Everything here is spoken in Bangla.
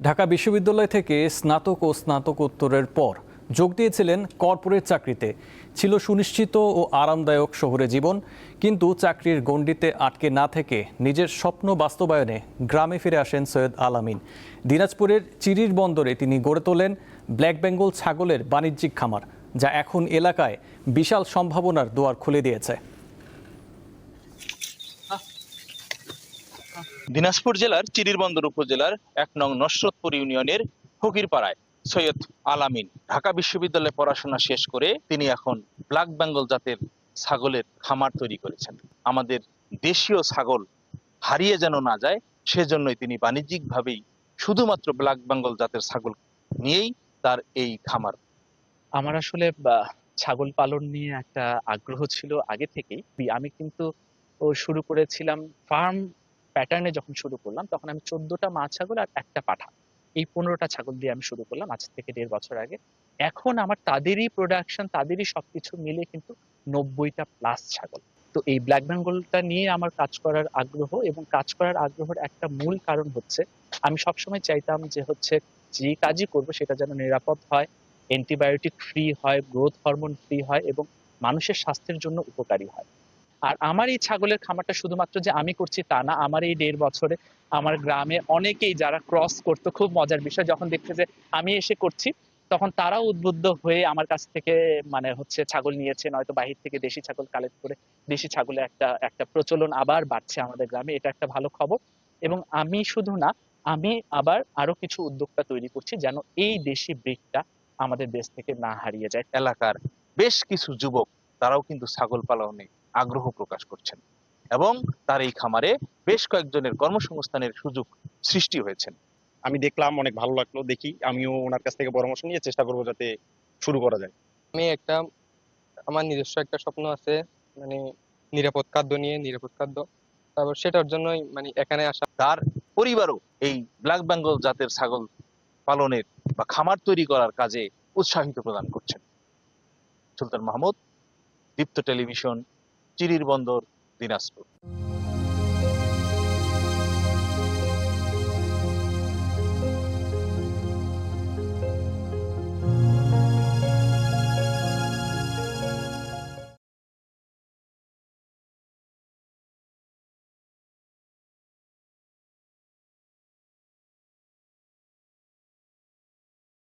ঢাকা বিশ্ববিদ্যালয় থেকে স্নাতক ও স্নাতকোত্তরের পর যোগ দিয়েছিলেন কর্পোরেট চাকরিতে। ছিল সুনিশ্চিত ও আরামদায়ক শহুরে জীবন, কিন্তু চাকরির গণ্ডিতে আটকে না থেকে নিজের স্বপ্ন বাস্তবায়নে গ্রামে ফিরে আসেন সৈয়দ আল আমিন। দিনাজপুরের চিরির বন্দরে তিনি গড়ে তোলেন ব্ল্যাক বেঙ্গল ছাগলের বাণিজ্যিক খামার, যা এখন এলাকায় বিশাল সম্ভাবনার দুয়ার খুলে দিয়েছে। দিনাজপুর জেলার চিরিরবন্দর উপজেলার ১ নং নসরতপুর ইউনিয়নের ফকিরপাড়ায় সৈয়দ আল আমিন ঢাকা বিশ্ববিদ্যালয়ে পড়াশোনা শেষ করে তিনি এখন ব্ল্যাক বেঙ্গল জাতের ছাগলের খামার তৈরি করেছেন। আমাদের দেশীয় ছাগল হারিয়ে যেন না যায়, সেজন্যই তিনি বাণিজ্যিকভাবেই শুধুমাত্র ব্ল্যাক বেঙ্গল জাতের ছাগল নিয়েই তার এই খামার। আমার আসলে ছাগল পালন নিয়ে একটা আগ্রহ ছিল আগে থেকেই। আমি কিন্তু শুরু করেছিলাম ফার্ম প্যাটার্নে। যখন শুরু করলাম তখন আমি ১৪টা মা ছাগল আর একটা পাঠা, এই ১৫টা ছাগল দিয়ে আমি শুরু করলাম আজ থেকে ১.৫ বছর আগে। এখন আমার তাদেরই প্রোডাকশন, তাদেরই সবকিছু মিলে কিন্তু ৯০টা প্লাস ছাগল। তো এই ব্ল্যাক বেঙ্গলটা নিয়ে আমার কাজ করার আগ্রহ, এবং কাজ করার আগ্রহের একটা মূল কারণ হচ্ছে আমি সবসময় চাইতাম যে যে কাজই করব সেটা যেন নিরাপদ হয়, অ্যান্টিবায়োটিক ফ্রি হয়, গ্রোথ হরমোন ফ্রি হয়, এবং মানুষের স্বাস্থ্যের জন্য উপকারী হয়। আর আমার এই ছাগলের খামারটা শুধুমাত্র যে আমি করছি তা না, আমার এই ১.৫ বছরে আমার গ্রামে অনেকেই যারা ক্রস করতো, খুব মজার বিষয়, যখন দেখছে যে আমি এসে করছি তখন তারাও উদ্বুদ্ধ হয়ে আমার কাছ থেকে ছাগল নিয়েছে, নয়তো বাহির থেকে দেশি ছাগল কালেক্ট করে দেশি ছাগলের একটা একটা প্রচলন আবার বাড়ছে আমাদের গ্রামে। এটা একটা ভালো খবর। এবং আমি শুধু না, আমি আবার আরো কিছু উদ্যোক্তা তৈরি করছি যেন এই দেশি ব্রিডটা আমাদের দেশ থেকে না হারিয়ে যায়। এলাকার বেশ কিছু যুবক তারাও কিন্তু ছাগল পালনে আগ্রহ প্রকাশ করছেন এবং তার এই খামারে বেশ কয়েকজনের কর্মসংস্থানের সুযোগ সৃষ্টি হয়েছে। আমি দেখলাম, অনেক ভালো লাগলো। দেখি আমিও ওনার কাছ থেকে পরামর্শ নিয়ে চেষ্টা করবো যাতে শুরু করা যায়। আমি একটা আমার নিজস্ব একটা স্বপ্ন আছে, মানে নিরাপদ খাদ্য নিয়ে, নিরাপদ খাদ্য। তারপর সেটার জন্যই মানে এখানে আসা। তার পরিবারও এই ব্ল্যাক বেঙ্গল জাতের ছাগল পালনের বা খামার তৈরি করার কাজে উৎসাহিত প্রদান করছেন। সুলতান মাহমুদ, দীপ্ত টেলিভিশন, চিরির বন্দর, দিনাজপুর।